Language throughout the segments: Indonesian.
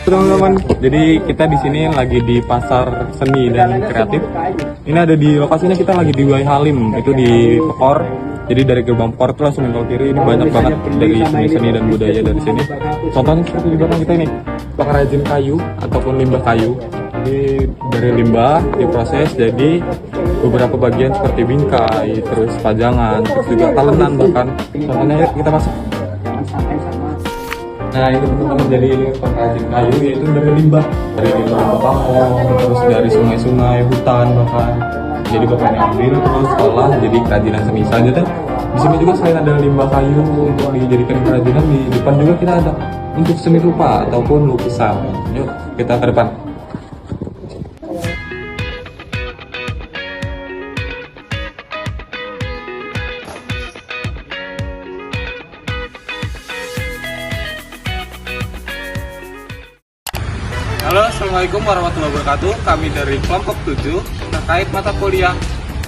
Teman-teman, jadi kita di sini lagi di pasar seni dan kreatif. Ini ada di lokasinya, kita lagi di Wai Halim, itu di Pekor. Jadi dari gerbang Pekor itu langsung ke kiri, ini banyak banget dari seni-seni dan budaya dari sini. Contohnya seperti di belakang kita ini, pengrajin kayu ataupun limbah kayu. Jadi dari limbah diproses jadi beberapa bagian seperti bingkai, terus pajangan, terus juga talenan bahkan. Contohnya yuk kita masuk. Nah itu teman-teman, jadi ini pengrajin kayu yaitu dari limbah pamong, terus dari sungai-sungai, hutan bahkan. Jadi bapak ambil terus olah jadi kerajinan seni. Selanjutnya di sini juga selain ada limbah kayu untuk dijadikan kerajinan, di depan juga kita ada untuk seni rupa ataupun lukisan. Yuk kita ke depan. Halo, assalamualaikum warahmatullahi wabarakatuh. Kami dari kelompok 7 terkait mata kuliah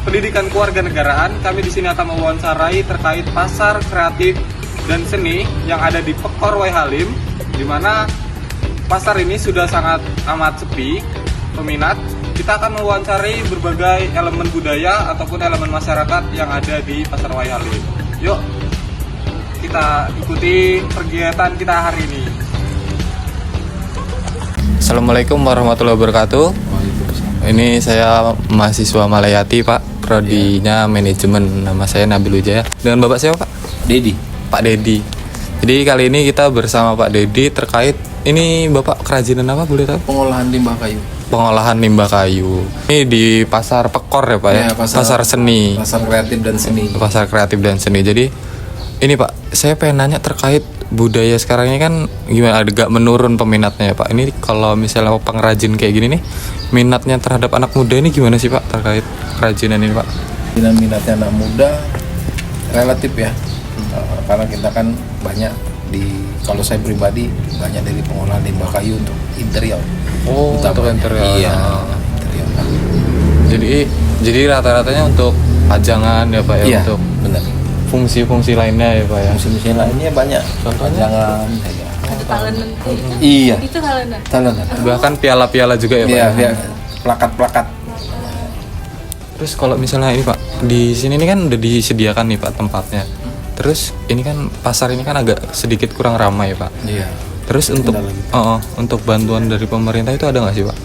pendidikan kewarganegaraan. Kami di sini akan mewawancarai terkait pasar kreatif dan seni yang ada di Pekor Wai Halim, di mana pasar ini sudah sangat amat sepi peminat. Kita akan mewawancarai berbagai elemen budaya ataupun elemen masyarakat yang ada di pasar Wai Halim. Yuk, kita ikuti kegiatan kita hari ini. Assalamualaikum warahmatullahi wabarakatuh. Ini saya mahasiswa Malayati, Pak. Prodinya manajemen. Nama saya Nabil Wijaya. Dengan Bapak siapa, Pak? Dedi. Pak Dedi. Jadi kali ini kita bersama Pak Dedi terkait ini Bapak kerajinan apa boleh tahu? Pengolahan limbah kayu. Pengolahan limbah kayu. Ini di pasar Pekor ya, Pak ya? Pasar seni. Pasar kreatif dan seni. Pasar kreatif dan seni. Jadi ini Pak, saya pengen nanya terkait budaya sekarang ini kan gimana, agak menurun peminatnya ya Pak. Ini kalau misalnya pengrajin kayak gini nih, minatnya terhadap anak muda ini gimana sih Pak terkait kerajinan ini Pak? Minatnya anak muda relatif ya, karena kita kan banyak kalau saya pribadi banyak dari pengolahan limbah kayu untuk interior. Oh, untuk interior. Iya, interior. Jadi rata-ratanya untuk pajangan ya Pak ya, iya, untuk benar. Fungsi-fungsi lainnya ya Pak ya. Fungsi lainnya banyak. Contohnya jangan. Ada talenan. Iya. Itu talenan. Talenan. Bahkan piala-piala juga ya Pak. Iya, ya? plakat-plakat. Terus kalau misalnya ini Pak, di sini ini kan udah disediakan nih Pak tempatnya. Terus ini kan pasar ini kan agak sedikit kurang ramai ya Pak. Iya. Terus untuk bantuan dari pemerintah itu ada nggak sih Pak?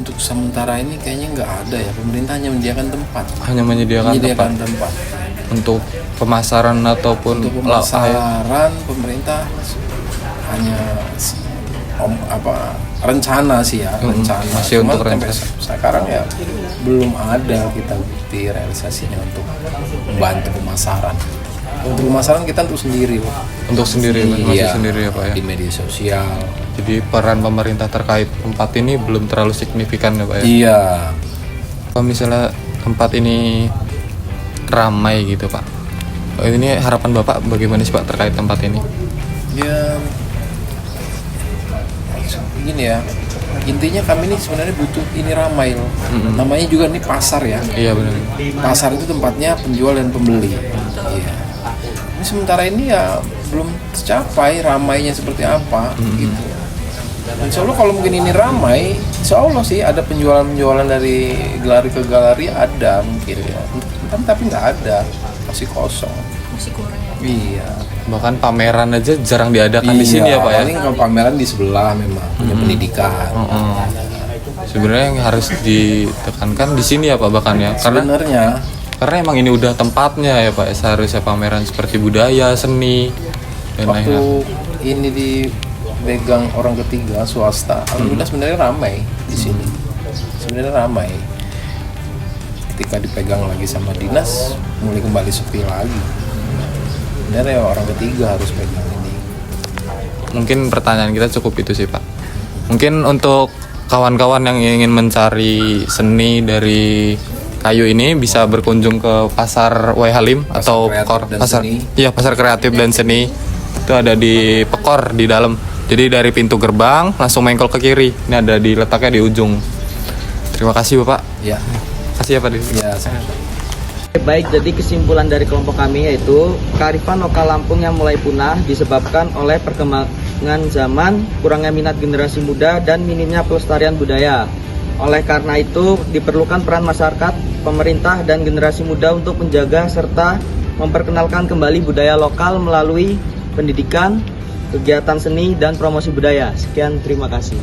Untuk sementara ini kayaknya nggak ada ya. Pemerintah hanya menyediakan tempat. Hanya menyediakan tempat. Untuk pemasaran ataupun untuk pemasaran pemerintah hanya rencana sih ya, rencana. Masih cuma untuk rencana. Sekarang ya belum ada kita bukti realisasinya untuk membantu pemasaran. Untuk pemasaran kita untuk sendiri Pak. Untuk sendiri Pak, masih Iya, sendiri ya Pak ya. di media sosial. Jadi peran pemerintah terkait tempat ini belum terlalu signifikan ya Pak ya. Iya. Kalau misalnya tempat ini ramai gitu Pak, ini harapan Bapak bagaimana sih Pak terkait tempat ini? Ya gini ya, intinya kami ini sebenarnya butuh ini ramai loh. Namanya juga ini pasar ya. Iya benar. Pasar itu tempatnya penjual dan pembeli. Iya. Ini sementara ini ya belum tercapai ramainya seperti apa gitu. Insya Allah kalau mungkin ini ramai, Insya Allah sih ada penjualan dari galeri ke galeri ada mungkin ya. Tapi nggak ada, masih kosong. Masih kurang ya. Iya. Bahkan pameran aja jarang diadakan di sini ya Pak ya. Paling kalau pameran di sebelah memang punya pendidikan. Sebenarnya yang harus ditekankan di sini ya Pak bahkan ya. Karena emang ini udah tempatnya ya Pak. Seharusnya pameran seperti budaya, seni dan Waktu lain-lain. ini dipegang orang ketiga swasta, alhamdulillah sebenarnya ramai di sini. Sebenarnya ramai. Ketika dipegang lagi sama dinas, mulai kembali sepi lagi. Sebenarnya orang ketiga harus pegang ini. Mungkin pertanyaan kita cukup itu sih Pak. Mungkin untuk kawan-kawan yang ingin mencari seni dari kayu ini bisa berkunjung ke pasar Wai Halim atau pasar kreatif dan seni. Itu ada di Pekor di dalam. Jadi dari pintu gerbang langsung mengkol ke kiri. Ini ada letaknya di ujung. Terima kasih Bapak. Ya. Kasih ya Pak. Ya. Baik, jadi kesimpulan dari kelompok kami yaitu kearifan lokal Lampung yang mulai punah disebabkan oleh dengan zaman, kurangnya minat generasi muda, dan minimnya pelestarian budaya. Oleh karena itu, diperlukan peran masyarakat, pemerintah, dan generasi muda untuk menjaga serta memperkenalkan kembali budaya lokal melalui pendidikan, kegiatan seni, dan promosi budaya. Sekian, terima kasih.